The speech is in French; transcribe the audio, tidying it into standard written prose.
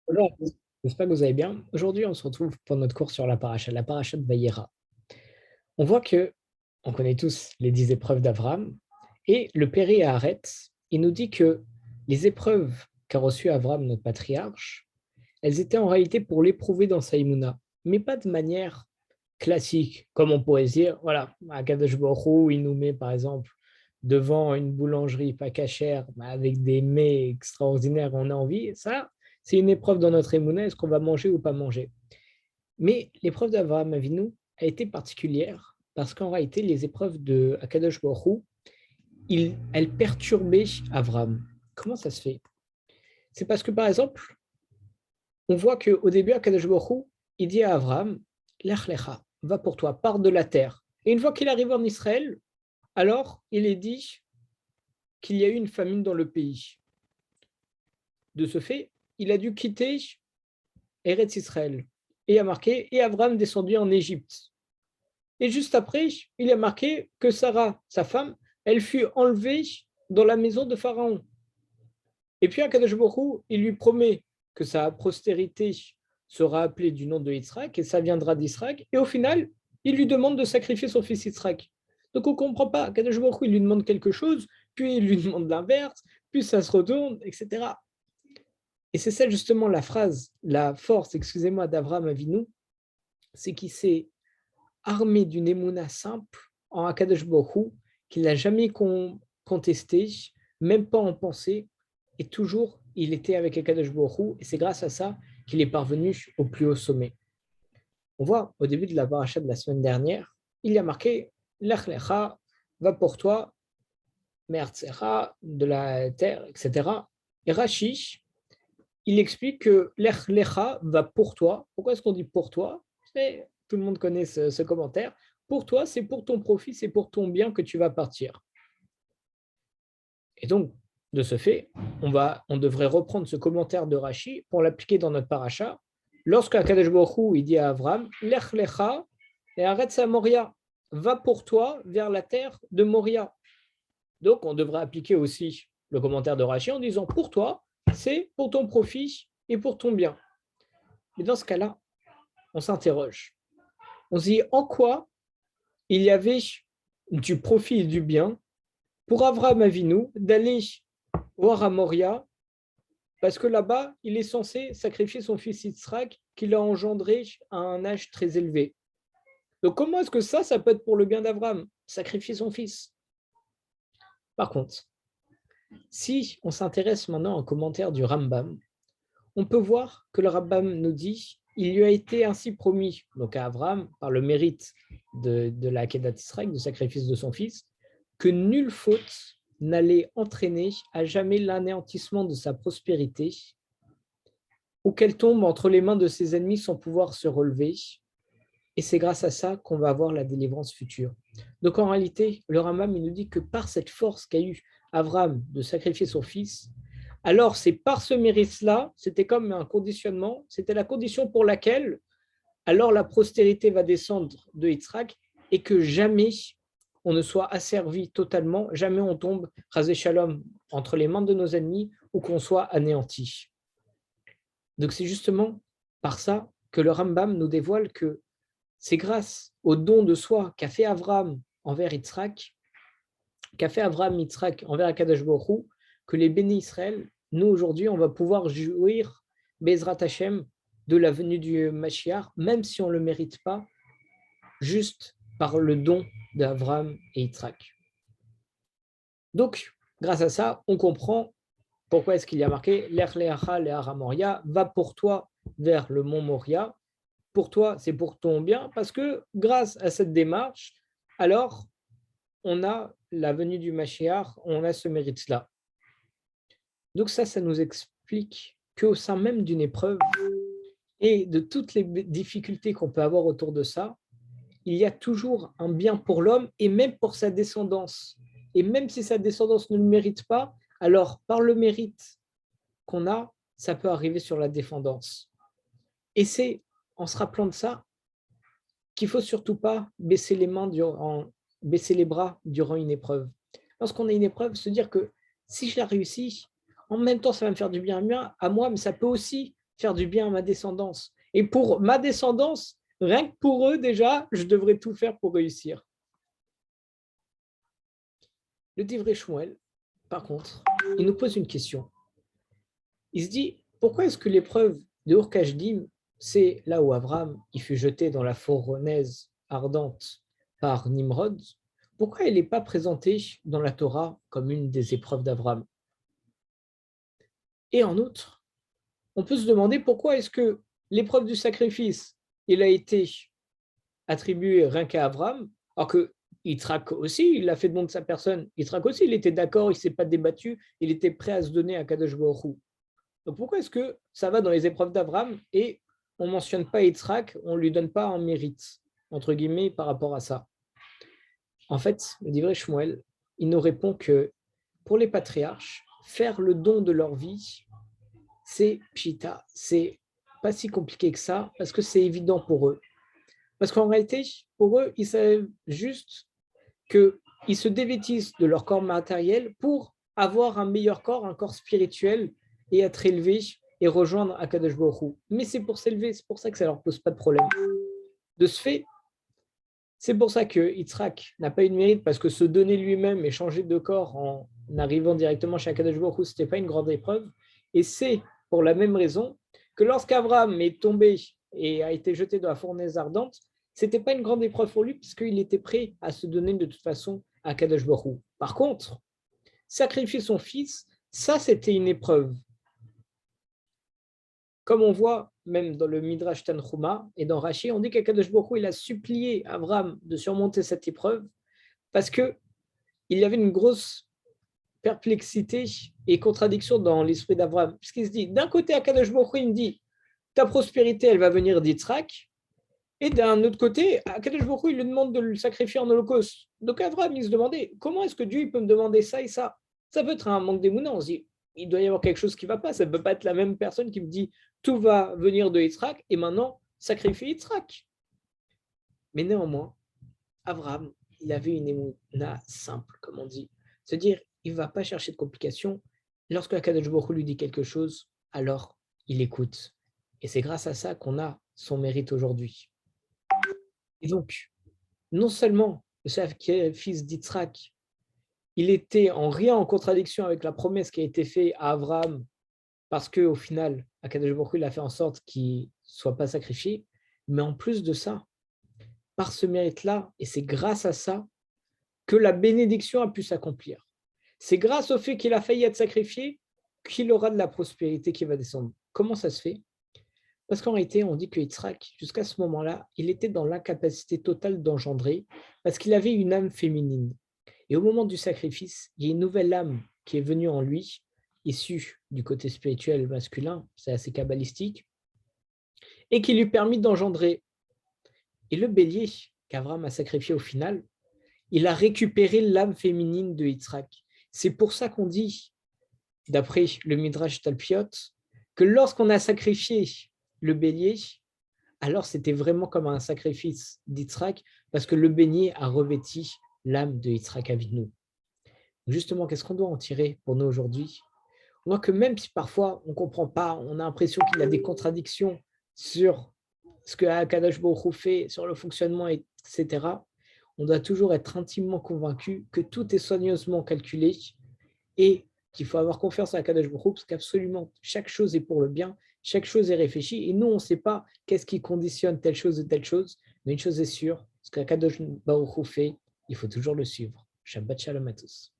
Bonjour à tous, j'espère que vous allez bien. Aujourd'hui, on se retrouve pour notre cours sur la paracha de Vayera. On voit que, on connaît tous les 10 épreuves d'Abraham, et le Péri Haaretz, il nous dit que les épreuves qu'a reçues Abraham, notre patriarche, elles étaient en réalité pour l'éprouver dans saImouna, mais pas de manière classique, comme on pourrait dire, voilà, à Kadosh Baruch Hu, il nous met par exemple devant une boulangerie pas cachère, avec des mets extraordinaires, on a envie, ça, c'est une épreuve dans notre émouna, est-ce qu'on va manger ou pas manger. Mais l'épreuve d'Avraham Avinu a été particulière parce qu'en réalité, les épreuves de Akadosh Baruch Hu, elles perturbaient Avraham. Comment ça se fait? C'est parce que, par exemple, on voit qu'au début, Akadosh Baruch Hu, il dit à Avraham, Lech lecha, va pour toi, pars de la terre. Et une fois qu'il arrive en Israël, alors il est dit qu'il y a eu une famine dans le pays. De ce fait, il a dû quitter Eretz Israël. Et il a marqué, et Abraham descendit en Égypte. Et juste après, il a marqué que Sarah, sa femme, elle fut enlevée dans la maison de Pharaon. Et puis Akadosh Baruch Hu, il lui promet que sa postérité sera appelée du nom de Yitzhak et ça viendra d'Israël. Et au final, il lui demande de sacrifier son fils Yitzhak. Donc on ne comprend pas. Akadosh Baruch Hu, il lui demande quelque chose, puis il lui demande l'inverse, puis ça se retourne, etc. Et c'est ça justement la phrase, la force, excusez-moi, d'Avraham Avinu, c'est qu'il s'est armé d'une émouna simple en Akadosh Baruch Hu, qu'il n'a jamais contesté, même pas en pensée, et toujours il était avec Akadosh Baruch Hu, et c'est grâce à ça qu'il est parvenu au plus haut sommet. On voit au début de la paracha de la semaine dernière, il y a marqué Lech lecha, va pour toi, Me'artsecha, de la terre, etc. Et Rashi, il explique que l'Ech Lecha va pour toi. Pourquoi est-ce qu'on dit pour toi? Tout le monde connaît ce commentaire. Pour toi, c'est pour ton profit, c'est pour ton bien que tu vas partir. Et donc, de ce fait, on devrait reprendre ce commentaire de Rashi pour l'appliquer dans notre paracha. Lorsque Akadosh Baruch Hu, il dit à Avram, Lech Lecha et arrête à Moria, va pour toi vers la terre de Moria. Donc, on devrait appliquer aussi le commentaire de Rashi en disant pour toi, c'est pour ton profit et pour ton bien. Mais dans ce cas-là, on s'interroge. On se dit en quoi il y avait du profit et du bien pour Avraham Avinu d'aller voir à Moria, parce que là-bas, il est censé sacrifier son fils Yitzhak qu'il a engendré à un âge très élevé. Donc comment est-ce que ça peut être pour le bien d'Avraham, sacrifier son fils? Par contre, si on s'intéresse maintenant au commentaire du Rambam, on peut voir que le Rambam nous dit il lui a été ainsi promis, donc à Abraham, par le mérite de la Kedat Israël, du sacrifice de son fils, que nulle faute n'allait entraîner à jamais l'anéantissement de sa prospérité ou qu'elle tombe entre les mains de ses ennemis sans pouvoir se relever. Et c'est grâce à ça qu'on va avoir la délivrance future. Donc en réalité, le Rambam il nous dit que par cette force qu'a eu Abraham de sacrifier son fils, alors c'est par ce mérite-là, c'était comme un conditionnement, c'était la condition pour laquelle alors la postérité va descendre de Yitzhak et que jamais on ne soit asservi totalement, jamais on tombe, rasé shalom, entre les mains de nos ennemis ou qu'on soit anéanti. Donc c'est justement par ça que le Rambam nous dévoile que c'est grâce au don de soi qu'a fait Abraham envers Yitzhak, qu'a fait Abraham Yitzhak envers Akadosh Baruch Hu, que les bénis Israël, nous aujourd'hui, on va pouvoir jouir Bezrat Hashem de la venue du Mashiach, même si on ne le mérite pas, juste par le don d'Abraham et Yitzhak. Donc, grâce à ça, on comprend pourquoi est-ce qu'il y a marqué Lech leacha le'ara Moria, va pour toi vers le mont Moria. Pour toi, c'est pour ton bien, parce que grâce à cette démarche, alors on a la venue du Mashiach, on a ce mérite-là. Donc ça nous explique qu'au sein même d'une épreuve et de toutes les difficultés qu'on peut avoir autour de ça, il y a toujours un bien pour l'homme et même pour sa descendance. Et même si sa descendance ne le mérite pas, alors par le mérite qu'on a, ça peut arriver sur la défendance. Et c'est en se rappelant de ça qu'il ne faut surtout pas baisser baisser les bras durant une épreuve. Lorsqu'on a une épreuve, se dire que si je la réussis, en même temps, ça va me faire du bien à moi, mais ça peut aussi faire du bien à ma descendance. Et pour ma descendance, rien que pour eux déjà, je devrais tout faire pour réussir. Le Divrei Shmuel, par contre, il nous pose une question. Il se dit, pourquoi est-ce que l'épreuve de Ur-Kasdim, c'est là où Avram il fut jeté dans la fournaise ardente par Nimrod, pourquoi elle n'est pas présentée dans la Torah comme une des épreuves d'Avram? Et en outre, on peut se demander pourquoi est-ce que l'épreuve du sacrifice, il a été attribué rien qu'à Avram, alors que Yitzhak aussi, il a fait don de sa personne. Yitzhak aussi, il était d'accord, il ne s'est pas débattu, il était prêt à se donner à Kadosh Baruch Hu. Donc pourquoi est-ce que ça va dans les épreuves d'Avram et on ne mentionne pas Yitzhak, on ne lui donne pas un mérite, entre guillemets, par rapport à ça? En fait, le Divrei Shmuel, il nous répond que pour les patriarches, faire le don de leur vie, c'est pshita, c'est pas si compliqué que ça, parce que c'est évident pour eux. Parce qu'en réalité, pour eux, ils savent juste qu'ils se dévêtissent de leur corps matériel pour avoir un meilleur corps, un corps spirituel, et être élevés et rejoindre Akadosh Baruch Hu. Mais c'est pour s'élever, c'est pour ça que ça ne leur pose pas de problème. De ce fait, c'est pour ça que Yitzhak n'a pas eu de mérite, parce que se donner lui-même et changer de corps en arrivant directement chez Akadosh Baruch Hu, ce n'était pas une grande épreuve. Et c'est pour la même raison que lorsqu'Abraham est tombé et a été jeté dans la fournaise ardente, ce n'était pas une grande épreuve pour lui, puisqu'il était prêt à se donner de toute façon à Akadosh Baruch Hu. Par contre, sacrifier son fils, ça c'était une épreuve. Comme on voit même dans le Midrash Tanchuma et dans Rashi, on dit qu'Akadosh Baruch Hu, il a supplié Abraham de surmonter cette épreuve parce qu'il y avait une grosse perplexité et contradiction dans l'esprit d'Abraham. Puisqu'il se dit, d'un côté, Akadosh Baruch Hu, il me dit, ta prospérité, elle va venir d'Yitzhak, et d'un autre côté, Akadosh Baruch Hu, il lui demande de le sacrifier en holocauste. Donc Abraham, il se demandait, comment est-ce que Dieu il peut me demander ça et ça? Ça peut être un manque d'émouna, on se dit, il doit y avoir quelque chose qui ne va pas, ça ne peut pas être la même personne qui me dit, tout va venir de Yitzhak, et maintenant, sacrifie Yitzhak. Mais néanmoins, Abraham, il avait une émouna simple, comme on dit. C'est-à-dire, il ne va pas chercher de complications. Lorsque Akadosh Baruch Hu lui dit quelque chose, alors il écoute. Et c'est grâce à ça qu'on a son mérite aujourd'hui. Et donc, non seulement le sacrifice d'Yitzhak, il était en rien en contradiction avec la promesse qui a été faite à Abraham, parce qu'au final, Akadosh Baruch Hu a fait en sorte qu'il ne soit pas sacrifié. Mais en plus de ça, par ce mérite-là, et c'est grâce à ça que la bénédiction a pu s'accomplir. C'est grâce au fait qu'il a failli être sacrifié qu'il aura de la prospérité qui va descendre. Comment ça se fait? Parce qu'en réalité, on dit que Yitzhak, jusqu'à ce moment-là, il était dans l'incapacité totale d'engendrer, parce qu'il avait une âme féminine. Et au moment du sacrifice, il y a une nouvelle âme qui est venue en lui, issue du côté spirituel masculin, c'est assez kabbalistique, et qui lui permet d'engendrer. Et le bélier qu'Avram a sacrifié au final, il a récupéré l'âme féminine de Yitzhak. C'est pour ça qu'on dit, d'après le Midrash Talpiot, que lorsqu'on a sacrifié le bélier, alors c'était vraiment comme un sacrifice d'Yitzhak, parce que le bélier a revêti l'âme de Yitzhak Avinu. Justement, qu'est-ce qu'on doit en tirer pour nous aujourd'hui? On voit que même si parfois on ne comprend pas, on a l'impression qu'il y a des contradictions sur ce que Akadosh Baruch Hu fait, sur le fonctionnement, etc., on doit toujours être intimement convaincu que tout est soigneusement calculé et qu'il faut avoir confiance à Akadosh Baruch Hu, parce qu'absolument chaque chose est pour le bien, chaque chose est réfléchie, et nous on ne sait pas qu'est-ce qui conditionne telle chose ou telle chose, mais une chose est sûre, ce qu'Akadosh Baruch Hu fait, il faut toujours le suivre. Shabbat Shalom à tous.